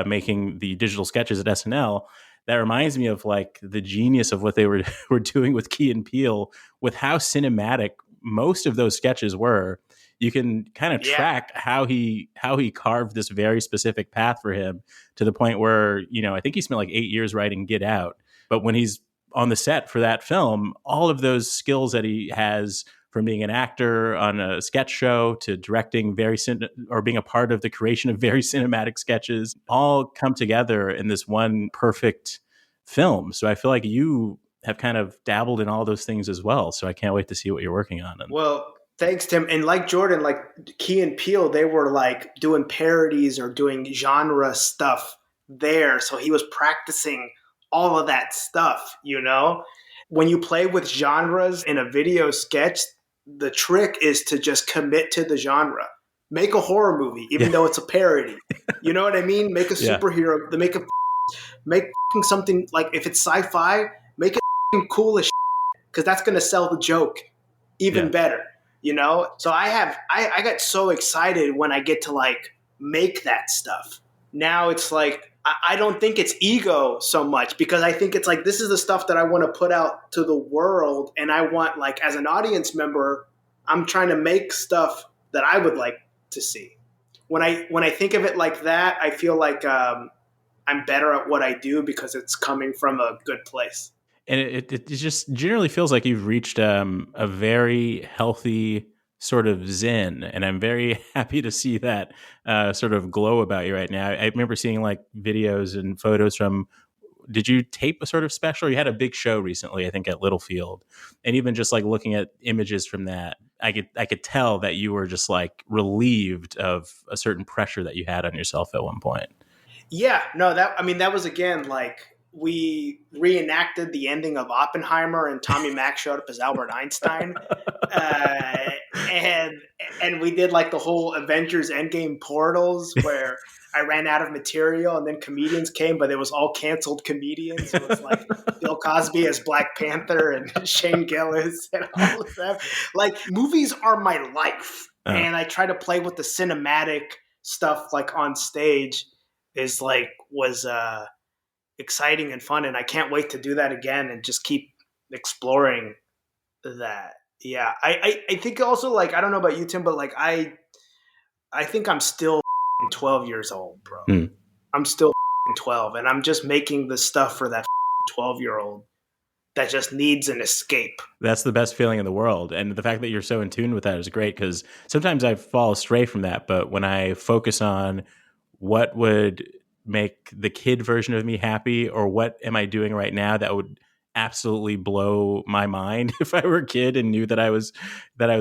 Speaker 3: making the digital sketches at SNL, that reminds me of like the genius of what they were doing with Key and Peele, with how cinematic most of those sketches were. You can kind of track how he carved this very specific path for him to the point where, I think he spent like 8 years writing Get Out. But when he's on the set for that film, all of those skills that he has from being an actor on a sketch show to directing or being a part of the creation of very cinematic sketches all come together in this one perfect film. So I feel like you have kind of dabbled in all those things as well. So I can't wait to see what you're working on.
Speaker 1: Well, thanks, Tim. And like Jordan, like Key and Peele, they were like doing parodies or doing genre stuff there. So he was practicing all of that stuff, you know? When you play with genres in a video sketch, the trick is to just commit to the genre. Make a horror movie, even though it's a parody. You know what I mean? Make a superhero, make something like, if it's sci-fi, make it cool as shit, because that's going to sell the joke even better, you know? So I got so excited when I get to like make that stuff. Now it's like, I don't think it's ego so much, because I think it's like, this is the stuff that I want to put out to the world. And I want, like, as an audience member, I'm trying to make stuff that I would like to see. When I think of it like that, I feel like I'm better at what I do because it's coming from a good place.
Speaker 3: And it just generally feels like you've reached a very healthy sort of zen, and I'm very happy to see that sort of glow about you right now. I remember seeing like videos and photos from, did you tape a sort of special? You had a big show recently, I think at Littlefield, and even just like looking at images from that, I could tell that you were just like relieved of a certain pressure that you had on yourself at one point.
Speaker 1: Yeah, no, that was again like, we reenacted the ending of Oppenheimer and Tommy Mac showed up as Albert Einstein. And we did like the whole Avengers Endgame portals where I ran out of material and then comedians came, but it was all canceled comedians. It was like Bill Cosby as Black Panther and Shane Gillis and all of that. Like, movies are my life. And I try to play with the cinematic stuff like on stage was exciting and fun, and I can't wait to do that again and just keep exploring that. Yeah, I think also, like, I don't know about you, Tim, but like I think I'm still 12 years old, bro. I'm still 12, and I'm just making the stuff for that 12-year-old that just needs an escape.
Speaker 3: That's the best feeling in the world, and the fact that you're so in tune with that is great, because sometimes I fall astray from that, but when I focus on what would make the kid version of me happy, or what am I doing right now that would absolutely blow my mind if I were a kid and knew that I was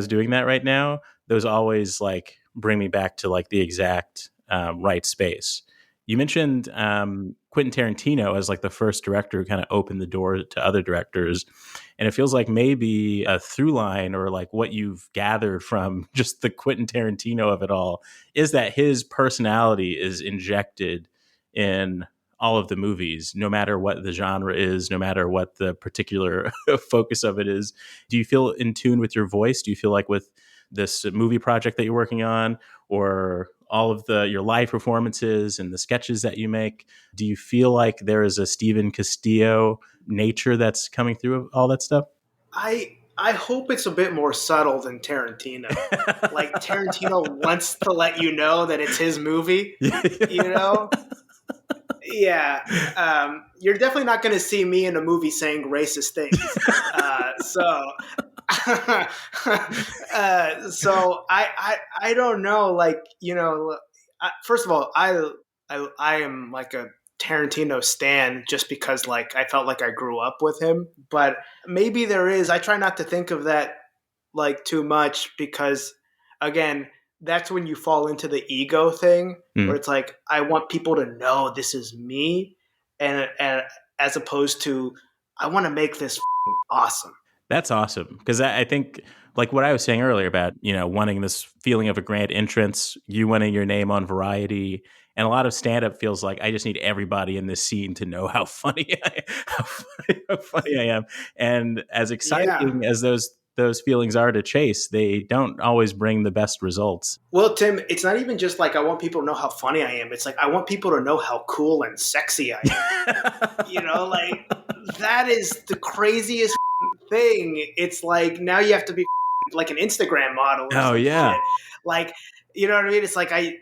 Speaker 3: doing that right now, those always like bring me back to like the exact right space. You mentioned Quentin Tarantino as like the first director who kind of opened the door to other directors. And it feels like maybe a through line or like what you've gathered from just the Quentin Tarantino of it all is that his personality is injected in all of the movies, no matter what the genre is, no matter what the particular focus of it is. Do you feel in tune with your voice? Do you feel like with this movie project that you're working on, or all of your live performances and the sketches that you make, do you feel like there is a Stephen Castillo nature that's coming through all that stuff?
Speaker 1: I hope it's a bit more subtle than Tarantino. Like Tarantino wants to let you know that it's his movie, you know? Yeah. You're definitely not going to see me in a movie saying racist things. So I don't know, like, first of all, I am like a Tarantino stan just because like I felt like I grew up with him, but maybe there is. I try not to think of that like too much because again, that's when you fall into the ego thing where
Speaker 3: Mm.
Speaker 1: it's like I want people to know this is me, and as opposed to I want to make this awesome.
Speaker 3: That's awesome. Because I think, like what I was saying earlier about, wanting this feeling of a grand entrance, you wanting your name on Variety, and a lot of stand up feels like I just need everybody in this scene to know how funny how funny I am. And as
Speaker 1: Yeah.
Speaker 3: exciting as those feelings are to chase, they don't always bring the best results.
Speaker 1: Well, Tim, it's not even just like I want people to know how funny I am. It's like I want people to know how cool and sexy I am. Like that is the craziest thing. It's like now you have to be like an Instagram model or
Speaker 3: Oh
Speaker 1: some
Speaker 3: yeah.
Speaker 1: shit. Like, you know what I mean? It's like I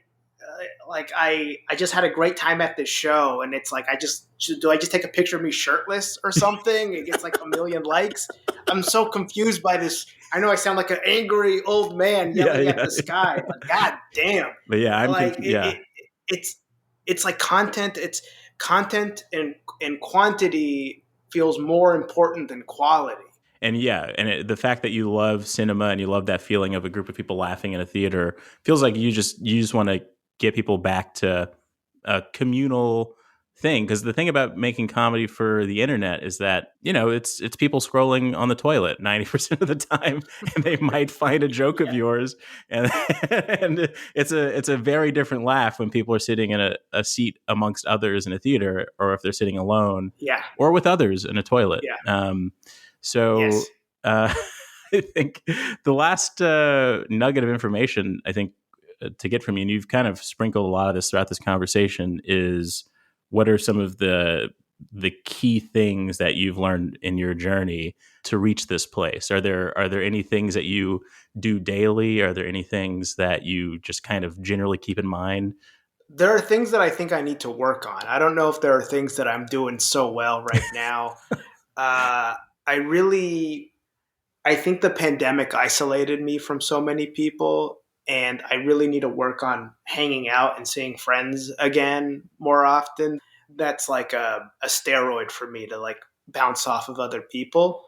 Speaker 1: just had a great time at this show, and it's like do I just take a picture of me shirtless or something? It gets like a million likes. I'm so confused by this. I know I sound like an angry old man
Speaker 3: Yeah,
Speaker 1: yelling at
Speaker 3: yeah.
Speaker 1: the sky, but god damn,
Speaker 3: But yeah,
Speaker 1: like
Speaker 3: yeah.
Speaker 1: it's like content. It's content and quantity feels more important than quality.
Speaker 3: And yeah, and the fact that you love cinema and you love that feeling of a group of people laughing in a theater feels like you just want to get people back to a communal thing. Because the thing about making comedy for the internet is that it's people scrolling on the toilet 90% of the time, and they might find a joke of
Speaker 1: Yeah,
Speaker 3: yours, and and it's a very different laugh when people are sitting in a seat amongst others in a theater, or if they're sitting alone,
Speaker 1: yeah,
Speaker 3: or with others in a toilet.
Speaker 1: yeah.
Speaker 3: So
Speaker 1: Yes.
Speaker 3: uh, I think the last nugget of information I think to get from you, and you've kind of sprinkled a lot of this throughout this conversation, is what are some of the key things that you've learned in your journey to reach this place? Are there any things that you do daily? Are there any things that you just kind of generally keep in mind?
Speaker 1: There are things that I think I need to work on. I don't know if there are things that I'm doing so well right now. Uh, I really, I think the pandemic isolated me from so many people, and I really need to work on hanging out and seeing friends again more often. That's like a steroid for me to like bounce off of other people.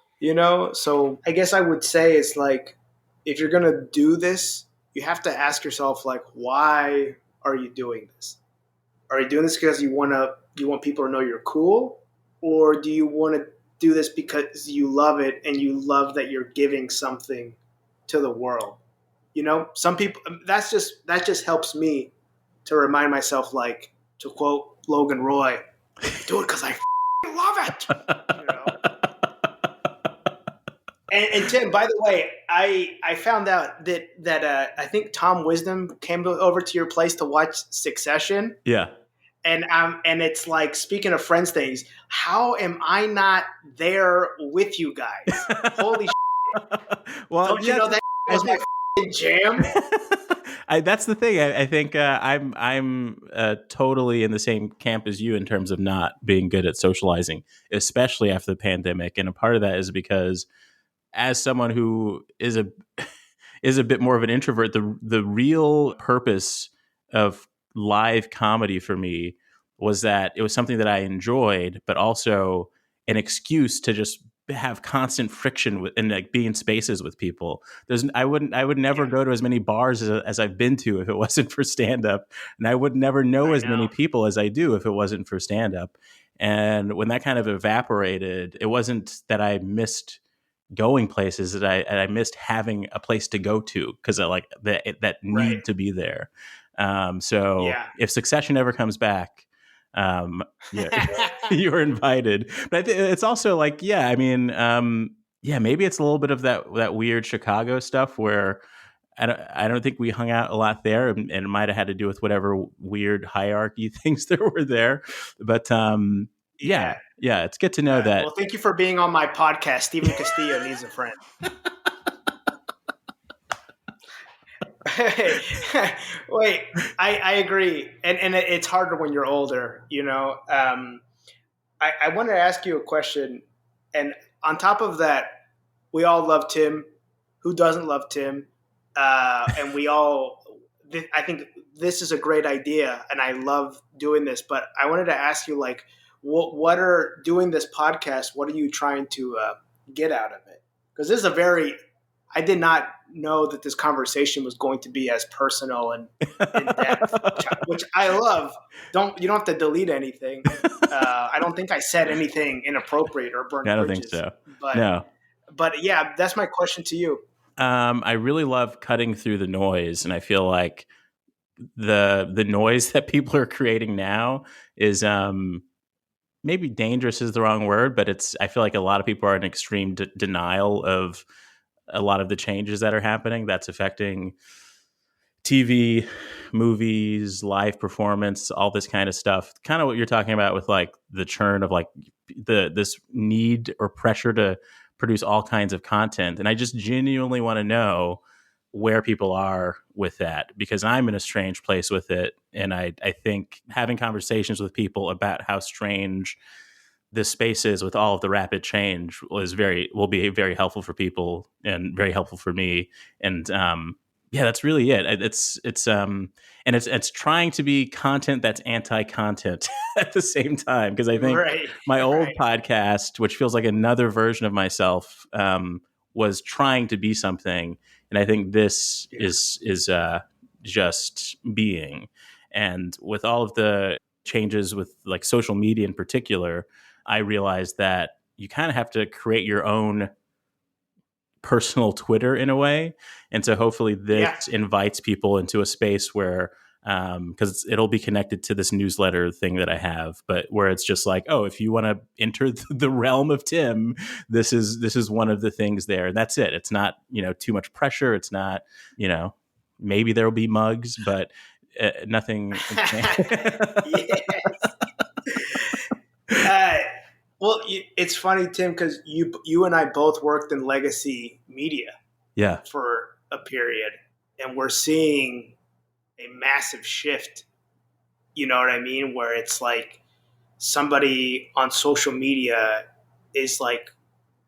Speaker 1: So I guess I would say it's like if you're gonna do this, you have to ask yourself like, why are you doing this? Are you doing this because you want people to know you're cool, or do you want to do this because you love it and you love that you're giving something to the world? Some people that just helps me to remind myself, like to quote Logan Roy, I do it because I love it. You know. And Tim, by the way, I found out that I think Tom Wisdom came over to your place to watch Succession.
Speaker 3: Yeah.
Speaker 1: And it's like, speaking of Friends things, how am I not there with you guys? Holy
Speaker 3: Well,
Speaker 1: don't you know that was my jam?
Speaker 3: that's the thing. I think I'm totally in the same camp as you in terms of not being good at socializing, especially after the pandemic. And a part of that is because, as someone who is a bit more of an introvert, the real purpose of live comedy for me was that it was something that I enjoyed, but also an excuse to just have constant friction with, and like be in spaces with people. I would never go to as many bars as I've been to if it wasn't for stand up. And I would never know
Speaker 1: I
Speaker 3: as many
Speaker 1: know.
Speaker 3: people as I do if it wasn't for stand up. And when that kind of evaporated, it wasn't that I missed going places, that I missed having a place to go to because I like that
Speaker 1: Right.
Speaker 3: need to be there. So
Speaker 1: Yeah.
Speaker 3: if Succession ever comes back, yeah, you were invited. But it's also like, yeah, I mean, yeah, maybe it's a little bit of that weird Chicago stuff where I don't think we hung out a lot there, and it might have had to do with whatever weird hierarchy things there were there. But
Speaker 1: Yeah.
Speaker 3: yeah, it's good to know that.
Speaker 1: Well, thank you for being on my podcast. Stephen Castillo needs a friend. Wait, I agree, and it's harder when you're older. I wanted to ask you a question, and on top of that, we all love Tim. Who doesn't love Tim? And we all. I think this is a great idea, and I love doing this. But I wanted to ask you, like, what are doing this podcast? What are you trying to get out of it? Because this is a very. I did not know that this conversation was going to be as personal and in depth, which I love. You don't have to delete anything. I don't think I said anything inappropriate or burned
Speaker 3: I don't think
Speaker 1: bridges.
Speaker 3: so.
Speaker 1: But
Speaker 3: No.
Speaker 1: but yeah, that's my question to you.
Speaker 3: I really love cutting through the noise, and I feel like the noise that people are creating now is maybe dangerous is the wrong word, but I feel like a lot of people are in extreme denial of a lot of the changes that are happening that's affecting TV, movies, live performance, all this kind of stuff. Kind of what you're talking about with like the churn of like this need or pressure to produce all kinds of content. And I just genuinely want to know where people are with that, because I'm in a strange place with it. And I think having conversations with people about how strange this space is with all of the rapid change will be very helpful for people and very helpful for me. And yeah, that's really it. And it's trying to be content that's anti-content at the same time, because I think
Speaker 1: Right,
Speaker 3: my old
Speaker 1: right.
Speaker 3: podcast, which feels like another version of myself, was trying to be something, and I think this
Speaker 1: Yeah.
Speaker 3: is just being. And with all of the changes with like social media in particular, I realized that you kind of have to create your own personal Twitter in a way. And so hopefully this
Speaker 1: Yeah.
Speaker 3: invites people into a space where, because it'll be connected to this newsletter thing that I have, but where it's just like, oh, if you want to enter the realm of Tim, this is one of the things there. And that's it. It's not, too much pressure. It's not, maybe there'll be mugs, but nothing.
Speaker 1: Yes. Uh, well, it's funny, Tim, because you and I both worked in legacy media
Speaker 3: Yeah.
Speaker 1: for a period, and we're seeing a massive shift. You know what I mean? Where it's like somebody on social media is like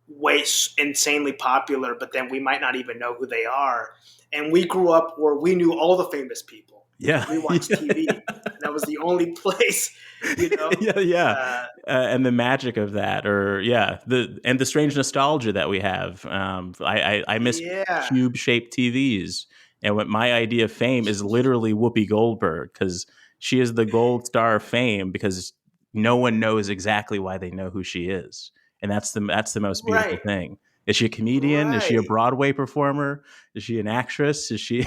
Speaker 1: way insanely popular, but then we might not even know who they are. And we grew up where we knew all the famous people.
Speaker 3: Yeah.
Speaker 1: We watched TV. That was the only place,
Speaker 3: Yeah. And the magic of that, or the strange nostalgia that we have. I miss
Speaker 1: yeah.
Speaker 3: cube shaped TVs, and what my idea of fame is literally Whoopi Goldberg, because she is the gold star of fame because no one knows exactly why they know who she is, and that's the most beautiful
Speaker 1: Right.
Speaker 3: thing. Is she a comedian? Is she a
Speaker 1: Right.
Speaker 3: Broadway performer? Is she an actress? Is she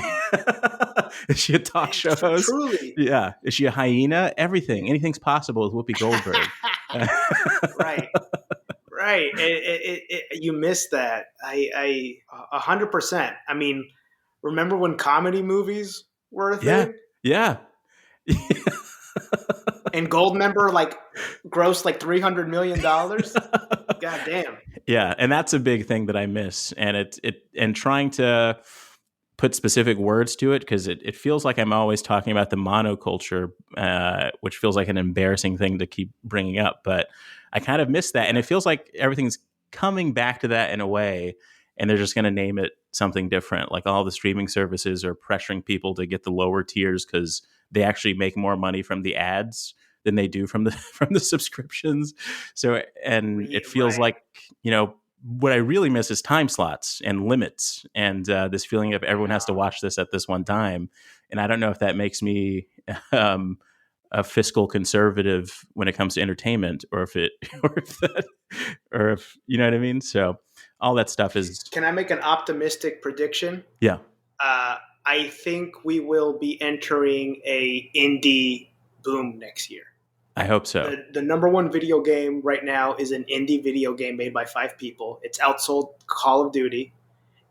Speaker 3: is she a talk show host?
Speaker 1: Truly.
Speaker 3: Yeah. Is she a hyena? Everything. Anything's possible with Whoopi Goldberg.
Speaker 1: Right. Right. You missed that. I 100%. I mean, remember when comedy movies were a
Speaker 3: Yeah.
Speaker 1: thing?
Speaker 3: Yeah.
Speaker 1: And Goldmember like grossed like $300 million? God damn.
Speaker 3: Yeah, and that's a big thing that I miss, and and trying to put specific words to it, because it feels like I'm always talking about the monoculture, which feels like an embarrassing thing to keep bringing up, but I kind of miss that, and it feels like everything's coming back to that in a way, and they're just going to name it something different. Like all the streaming services are pressuring people to get the lower tiers because they actually make more money from the ads than they do from the from the subscriptions. So, and it feels
Speaker 1: Right.
Speaker 3: like, what I really miss is time slots and limits, and this feeling of everyone has to watch this at this one time. And I don't know if that makes me a fiscal conservative when it comes to entertainment, or if it, or if you know what I mean. So all that stuff is.
Speaker 1: Can I make an optimistic prediction?
Speaker 3: Yeah.
Speaker 1: I think we will be entering a indie boom next year.
Speaker 3: I hope so.
Speaker 1: The number one video game right now is an indie video game made by 5 people. It's outsold Call of Duty.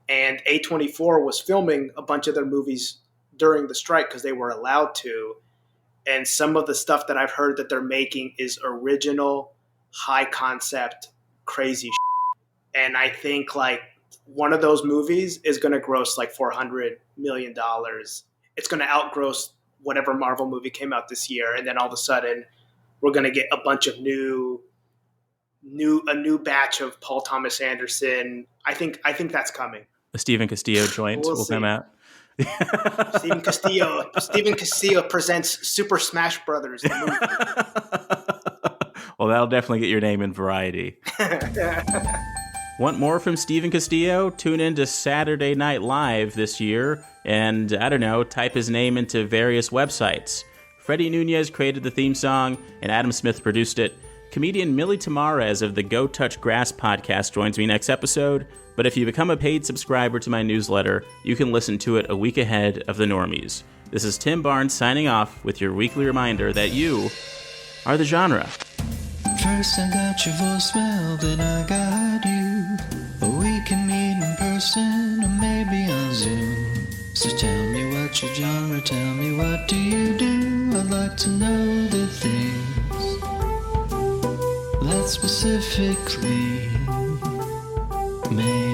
Speaker 1: And A24 was filming a bunch of their movies during the strike because they were allowed to. And some of the stuff that I've heard that they're making is original, high concept, crazy shit. And I think like one of those movies is going to gross like $400 million. It's going to outgross whatever Marvel movie came out this year. And then all of a sudden we're going to get a bunch of a new batch of Paul Thomas Anderson. I think that's coming.
Speaker 3: A Stephen Castillo joint will come out.
Speaker 1: Stephen Castillo presents Super Smash Brothers. The movie.
Speaker 3: Well, that'll definitely get your name in Variety. Want more from Stephen Castillo? Tune in to Saturday Night Live this year and, I don't know, type his name into various websites. Freddie Nunez created the theme song, and Adam Smith produced it. Comedian Millie Tamarez of the Go Touch Grass podcast joins me next episode, but if you become a paid subscriber to my newsletter, you can listen to it a week ahead of the normies. This is Tim Barnes signing off with your weekly reminder that you are the genre.
Speaker 2: First I got your voicemail, then I got you. We can meet in person or maybe on Zoom. So tell me what's your genre, tell me what do you do? I'd like to know the things that specifically make